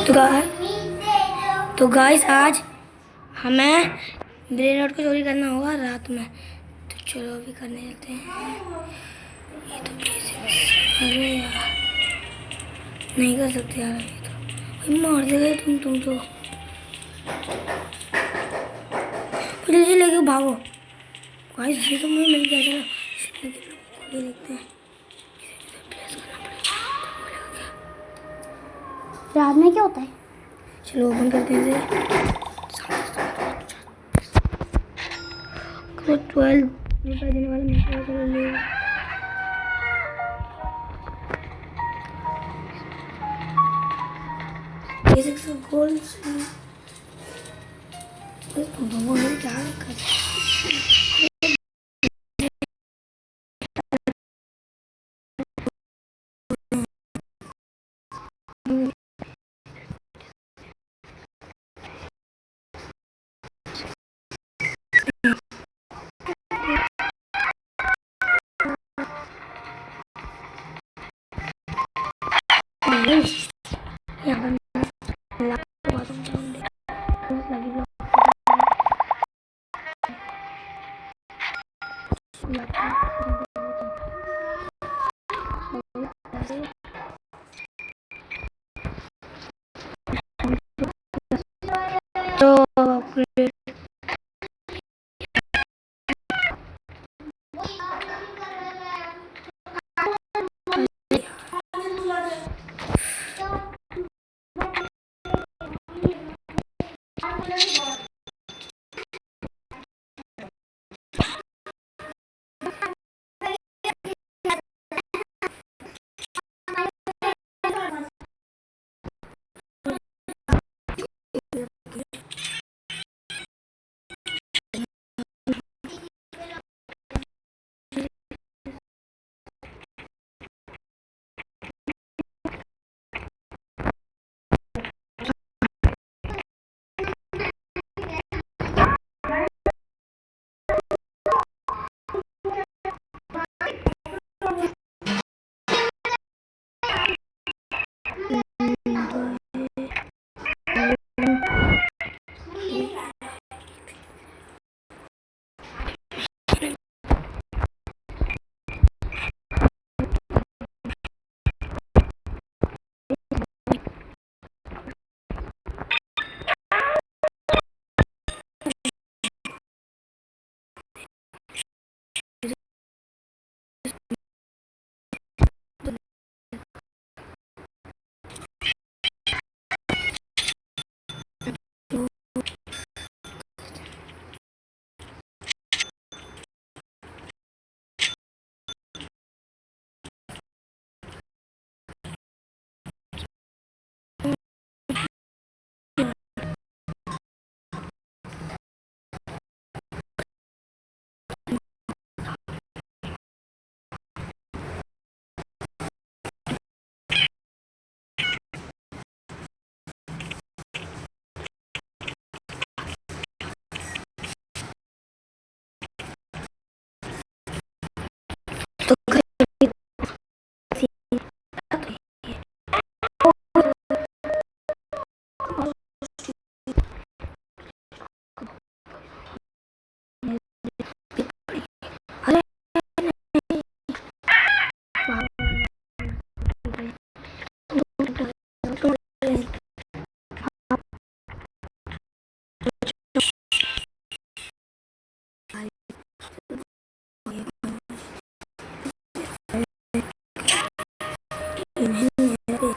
तो गाइस आज हमें ब्रेन आउट को चोरी करना होगा रात में, तो चलो अभी करने चलते हैं। ये तो प्लीज, अरे यार नहीं कर सकते यार, ये तो मार देगा तुम तो जल्दी लेके भागो गाइस। ये तो मुझे मिल गया, चलो ये देखते हैं। रात में क्या होता है? चलो ओपन करते हैं। 12 रुपये देने वाला मिलता है, चलो ले। ये 6 गोल्ड क्या कर यहाँ तो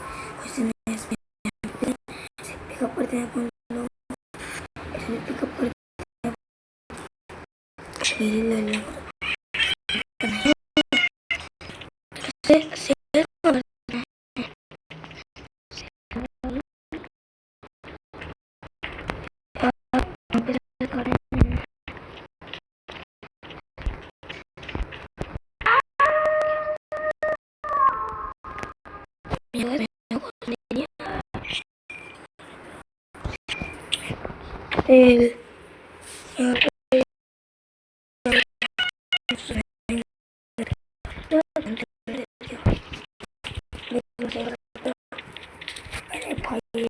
पिकअप करते हैं अपन लोग, इसमें पिकअप करते तेल अरे भाई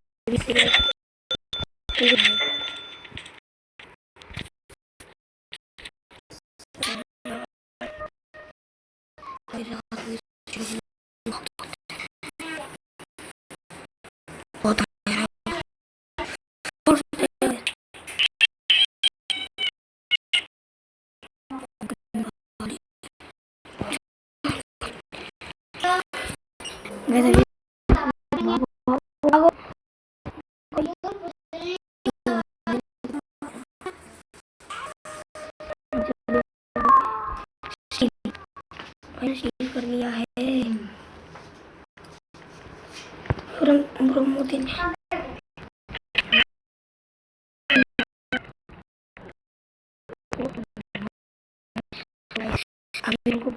बहुत वैसे मैंने शील कर लिया है ब्रह्मोदीन अभी इनको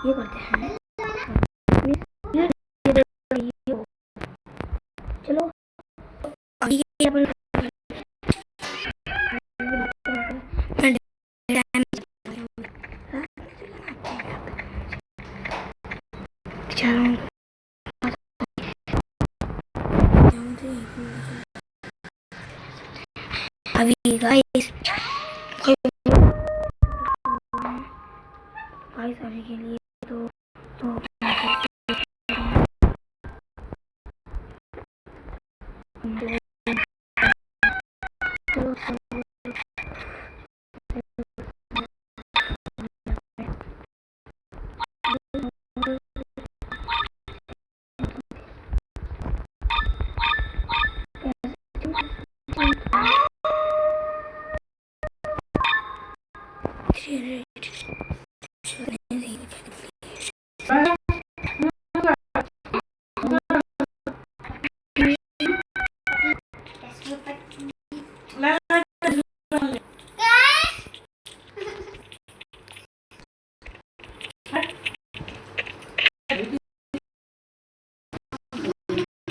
ये करते हैं। चलो अभी ये अपन अभी गाइस अभी के लिए तो